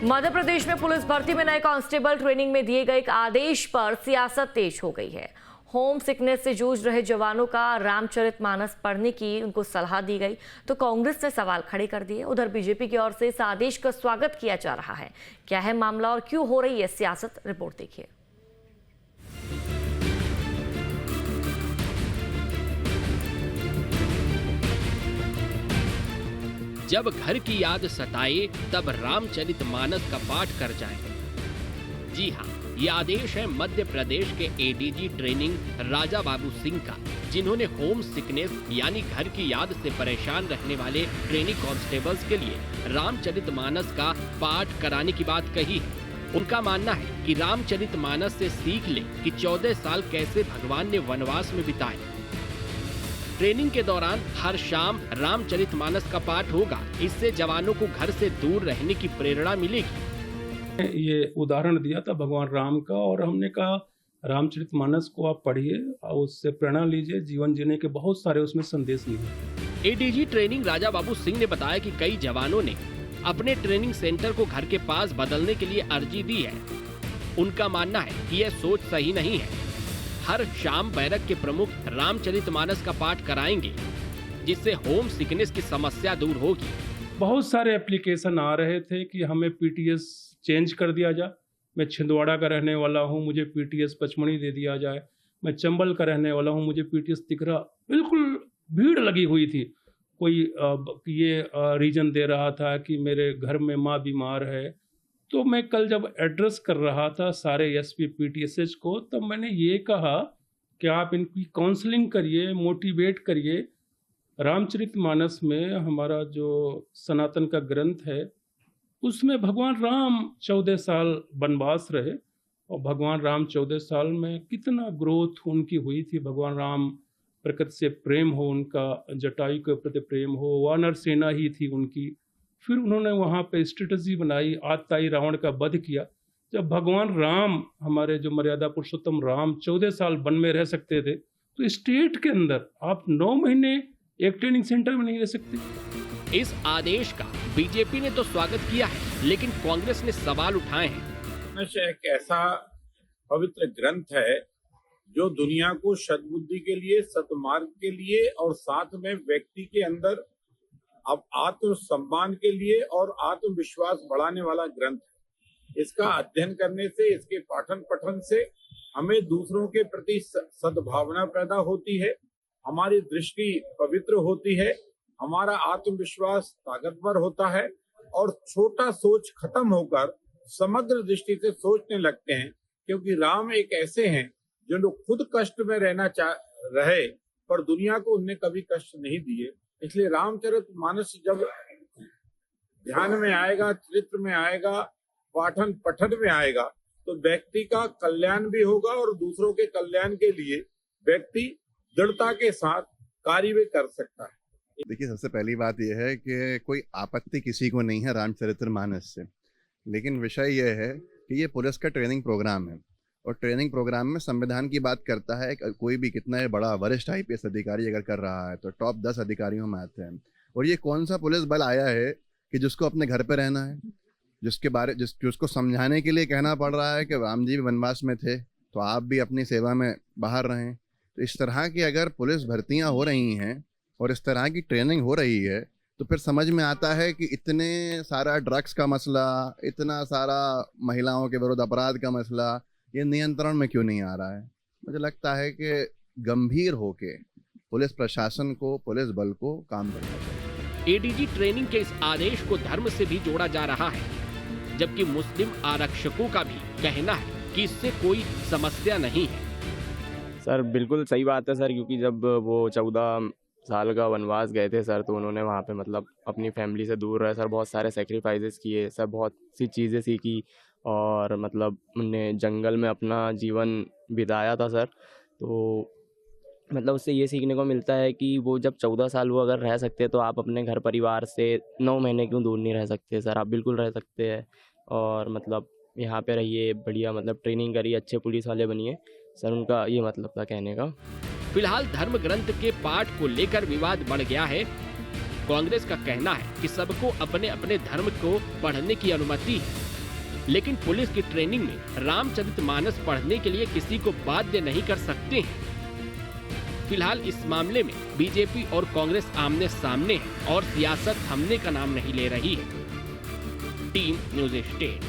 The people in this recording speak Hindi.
मध्य प्रदेश में पुलिस भर्ती में नए कांस्टेबल ट्रेनिंग में दिए गए एक आदेश पर सियासत तेज हो गई है। होम सिकनेस से जूझ रहे जवानों का रामचरितमानस पढ़ने की उनको सलाह दी गई तो कांग्रेस ने सवाल खड़े कर दिए। उधर बीजेपी की ओर से इस आदेश का स्वागत किया जा रहा है। क्या है मामला और क्यों हो रही है सियासत, रिपोर्ट देखिए। जब घर की याद सताए तब रामचरितमानस का पाठ कर जाएं। जी हाँ, ये आदेश है मध्य प्रदेश के एडीजी ट्रेनिंग राजा बाबू सिंह का, जिन्होंने होम सिकनेस यानी घर की याद से परेशान रहने वाले ट्रेनिंग कांस्टेबल्स के लिए रामचरितमानस का पाठ कराने की बात कही है। उनका मानना है कि रामचरितमानस से सीख ले कि 14 साल कैसे भगवान ने वनवास में बिताए। ट्रेनिंग के दौरान हर शाम रामचरितमानस का पाठ होगा। इससे जवानों को घर से दूर रहने की प्रेरणा मिलेगी। ये उदाहरण दिया था भगवान राम का और हमने कहा रामचरितमानस को आप पढ़िए और उससे प्रेरणा लीजिए। जीवन जीने के बहुत सारे उसमें संदेश मिले। एडीजी ट्रेनिंग राजा बाबू सिंह ने बताया कि कई जवानों ने अपने ट्रेनिंग सेंटर को घर के पास बदलने के लिए अर्जी दी है। उनका मानना है कि यह सोच सही नहीं है। हर शाम बैरक के प्रमुख रामचरितमानस का पाठ कराएंगे, जिससे होम सिकनेस की समस्या दूर होगी। बहुत सारे एप्लीकेशन आ रहे थे कि हमें पीटीएस चेंज कर दिया जाए। मैं छिंदवाड़ा का रहने वाला हूं, मुझे पीटीएस पचमढ़ी दे दिया जाए। मैं चंबल का रहने वाला हूं, मुझे पीटीएस तिघरा। बिल्कुल भीड़ लगी हुई थी। कोई ये रीजन दे रहा था कि मेरे घर में माँ बीमार है। तो मैं कल जब एड्रेस कर रहा था सारे एसपी पीटीएसएच को, तब मैंने ये कहा कि आप इनकी काउंसलिंग करिए, मोटिवेट करिए। रामचरितमानस में हमारा जो सनातन का ग्रंथ है उसमें भगवान राम 14 साल वनवास रहे और भगवान राम 14 साल में कितना ग्रोथ उनकी हुई थी। भगवान राम प्रकृति से प्रेम हो, उनका जटायु के प्रति प्रेम हो, वानर सेना ही थी उनकी। फिर उन्होंने वहाँ पे स्ट्रेटजी बनाई, आतताई रावण का वध किया। जब भगवान राम, हमारे जो मर्यादा पुरुषोत्तम राम 14 साल वन में रह सकते थे, तो स्टेट के अंदर आप 9 महीने एक ट्रेनिंग सेंटर में नहीं रह सकते। इस आदेश का बीजेपी ने तो स्वागत किया है, लेकिन कांग्रेस ने सवाल उठाए हैं। एक ऐसा पवित्र ग्रंथ है जो दुनिया को सद्बुद्धि के लिए, सत्मार्ग के लिए और साथ में व्यक्ति के अंदर अब आत्मसम्मान के लिए और आत्मविश्वास बढ़ाने वाला ग्रंथ है। इसका अध्ययन करने से, इसके पाठन पठन से हमें दूसरों के प्रति सद्भावना पैदा होती है, हमारी दृष्टि पवित्र होती है, हमारा आत्मविश्वास ताकतवर होता है और छोटा सोच खत्म होकर समग्र दृष्टि से सोचने लगते हैं। क्योंकि राम एक ऐसे हैं जो लोग खुद कष्ट में रहना रहे पर दुनिया को उनने कभी कष्ट नहीं दिए। इसलिए रामचरितमानस जब ध्यान में आएगा, चरित्र में आएगा, पाठन पठन में आएगा, तो व्यक्ति का कल्याण भी होगा और दूसरों के कल्याण के लिए व्यक्ति दृढ़ता के साथ कार्य भी कर सकता है। देखिए, सबसे पहली बात यह है कि कोई आपत्ति किसी को नहीं है रामचरितमानस से, लेकिन विषय यह है कि ये पुलिस का ट्रेनिंग प्रोग्राम है और ट्रेनिंग प्रोग्राम में संविधान की बात करता है। कोई भी कितना बड़ा वरिष्ठ आईपीएस अधिकारी अगर कर रहा है तो टॉप 10 अधिकारियों में आते हैं। और ये कौन सा पुलिस बल आया है कि जिसको अपने घर पे रहना है, जिसको समझाने के लिए कहना पड़ रहा है कि राम जी भी वनवास में थे तो आप भी अपनी सेवा में बाहर रहें। तो इस तरह की अगर पुलिस भर्तियाँ हो रही हैं और इस तरह की ट्रेनिंग हो रही है तो फिर समझ में आता है कि इतने सारा ड्रग्स का मसला, इतना सारा महिलाओं के विरुद्ध अपराध का मसला ये नियंत्रण में क्यों नहीं आ रहा है। मुझे लगता है कि गंभीर होके पुलिस प्रशासन को, पुलिस बल को काम करना चाहिए। एडीजी ट्रेनिंग के इस आदेश को धर्म से भी जोड़ा जा रहा है, जबकि मुस्लिम आरक्षकों का भी कहना है कि इससे कोई समस्या नहीं है। सर बिल्कुल सही बात है सर, क्योंकि जब वो 14 साल का वनवास गए थे सर, तो उन्होंने वहाँ पे मतलब अपनी फैमिली से दूर रहे सर, बहुत सारे सेक्रीफाइसेस किए सर, बहुत सी चीज़ें सीखी और मतलब उनने जंगल में अपना जीवन बिताया था सर। तो मतलब उससे ये सीखने को मिलता है कि वो जब 14 साल वो अगर रह सकते हैं तो आप अपने घर परिवार से 9 महीने क्यों दूर नहीं रह सकते सर। आप बिल्कुल रह सकते हैं और मतलब यहाँ पे रहिए, बढ़िया मतलब ट्रेनिंग करिए, अच्छे पुलिस वाले बनिए सर। उनका ये मतलब था कहने का। फिलहाल धर्म ग्रंथ के पाठ को लेकर विवाद बढ़ गया है। कांग्रेस का कहना है कि सबको अपने अपने धर्म को पढ़ने की अनुमति है। लेकिन पुलिस की ट्रेनिंग में रामचरितमानस पढ़ने के लिए किसी को बाध्य नहीं कर सकते हैं। फिलहाल इस मामले में बीजेपी और कांग्रेस आमने सामने है और सियासत थमने का नाम नहीं ले रही है। Team news state.